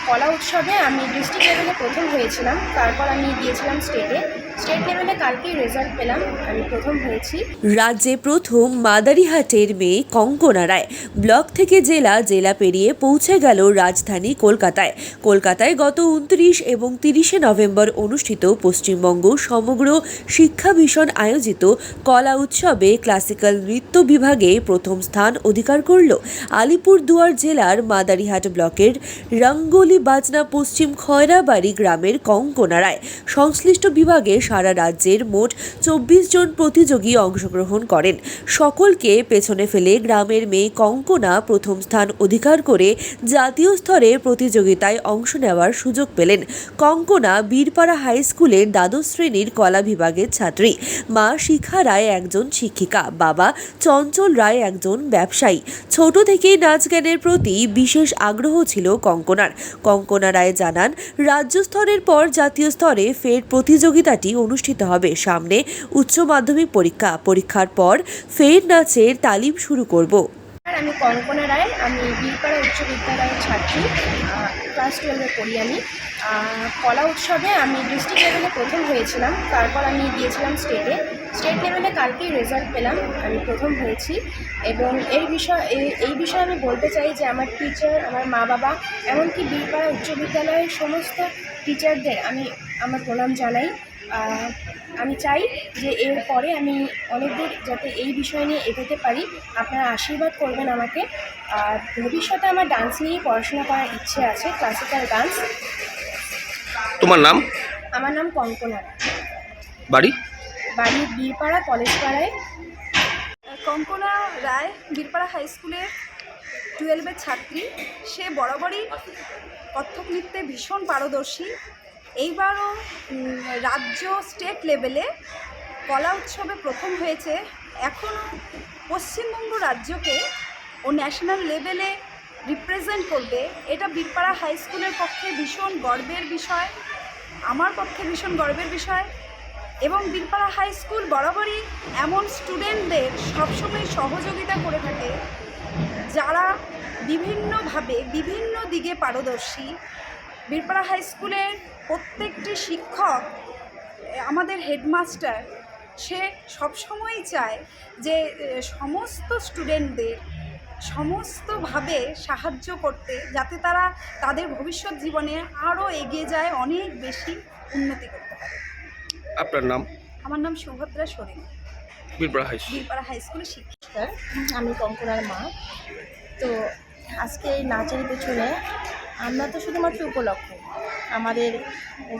কলা উৎসবে আমি ডিস্ট্রিক্ট লেভেলে প্রথম হয়েছিলাম। তারপর আমি গিয়েছিলাম স্টেট লেভেলে। কালকেই রেজাল্ট পেলাম, আমি প্রথম হয়েছি। রাজ্যে প্রথম মাদারিহাটের মেয়ে কঙ্কনা রায় ব্লক থেকে জেলা পেরিয়ে পৌঁছে গেল রাজধানী কলকাতায় গত 29 এবং 30শে নভেম্বর অনুষ্ঠিত পশ্চিমবঙ্গ সমগ্র শিক্ষা মিশন আয়োজিত কলা উৎসবে ক্লাসিক্যাল নৃত্য বিভাগে প্রথম স্থান অধিকার করল আলিপুরদুয়ার জেলার মাদারিহাট ব্লকের রঙ্গোলি বাজনা পশ্চিম খয়রাবাড়ি গ্রামের কঙ্কনা রায়। সংশ্লিষ্ট বিভাগে সারা রাজ্যের মোট 24 জন প্রতিযোগী অংশগ্রহণ করেন। সকলকে পেছনে ফেলে গ্রামের মেয়ে কঙ্কনা প্রথম স্থান অধিকার করে জাতীয় স্তরে প্রতিযোগিতায় অংশ নেওয়ার সুযোগ পেলেন। কঙ্কনা বীরপাড়া হাই স্কুলের দ্বাদশ শ্রেণীর কলা বিভাগের ছাত্রী। মা শিখা রায় একজন শিক্ষিকা, বাবা চঞ্চল রায় একজন ব্যবসায়ী। ছোট থেকেই নাচ গানের প্রতি বিশেষ আগ্রহ ছিল কঙ্কনার। কঙ্কনা রায় জানান, রাজ্য স্তরের পর জাতীয় স্তরে ফের প্রতিযোগিতাটি অনুষ্ঠিত হবে। সামনে উচ্চ মাধ্যমিক পরীক্ষার পর ফের নাচের তালিম শুরু করব। আমি কঙ্কনা রায়, আমি বীরপাড়া উচ্চ বিদ্যালয়ের ছাত্রী, ক্লাস 12-এ পড়ি আমি। কলা উৎসবে আমি ডিস্ট্রিক্ট লেভেলে প্রথম হয়েছিলাম। তারপর আমি গিয়েছিলাম স্টেট লেভেলে। কালকেই রেজাল্ট পেলাম, আমি প্রথম হয়েছি। এবং এই বিষয়ে আমি বলতে চাই যে আমার টিচার, আমার মা বাবা, এমনকি বীরপাড়া উচ্চ বিদ্যালয়ের সমস্ত টিচারদের আমি আমার প্রণাম জানাই। আমি চাই যে এরপরে আমি অনেক দূর যাতে এই বিষয় নিয়ে এগোতে পারি। আপনারা আশীর্বাদ করবেন আমাকে। আর ভবিষ্যতে আমার ডান্স নিয়েই পড়াশোনা করার ইচ্ছে আছে, ক্লাসিক্যাল ডান্স। তোমার নাম? আমার নাম কঙ্কনা রায়। বাড়ি বীরপাড়া কলেজপাড়ায়। কঙ্কনা রায় বীরপাড়া হাই স্কুলের 12-এর ছাত্রী। সে বরাবরই কত্থক নৃত্যে ভীষণ পারদর্শী। এইবারও রাজ্য স্টেট লেভেলে কলা উৎসবে প্রথম হয়েছে। এখনও পশ্চিমবঙ্গ রাজ্যকে ও ন্যাশনাল লেভেলে রিপ্রেজেন্ট করবে। এটা বীরপাড়া হাই স্কুলের পক্ষে ভীষণ গর্বের বিষয়, আমার পক্ষে ভীষণ গর্বের বিষয়। এবং বীরপাড়া হাই স্কুল বরাবরই এমন স্টুডেন্টদের সবসময় সহযোগিতা করে থাকে যারা বিভিন্নভাবে বিভিন্ন দিকে পারদর্শী। বীরপাড়া হাই স্কুলের প্রত্যেকটি শিক্ষক, আমাদের হেডমাস্টার, সে সবসময়ই চায় যে সমস্ত স্টুডেন্টদের সমস্তভাবে সাহায্য করতে, যাতে তারা তাদের ভবিষ্যৎ জীবনে আরও এগিয়ে যায়, অনেক বেশি উন্নতি করতে পারে। আপনার নাম? আমার নাম সুভদ্রা সোরেন, বীরপাড়া হাই স্কুলের শিক্ষিকা। আমি কঙ্কনার মা। তো আজকে এই নাচের পেছনে আমরা তো শুধুমাত্র উপলক্ষ, আমাদের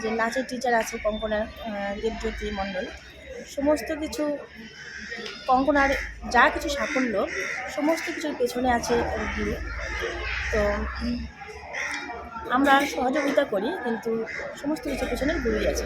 যে নাচের টিচার আছে কঙ্কনা দেবজ্যোতি মণ্ডল, সমস্ত কিছু কঙ্কনার যা কিছু সাফল্য সমস্ত কিছুর পেছনে আছে ওর গুরু। তো আমরা সহযোগিতা করি, কিন্তু সমস্ত কিছুর পেছনে গুরুই আছে।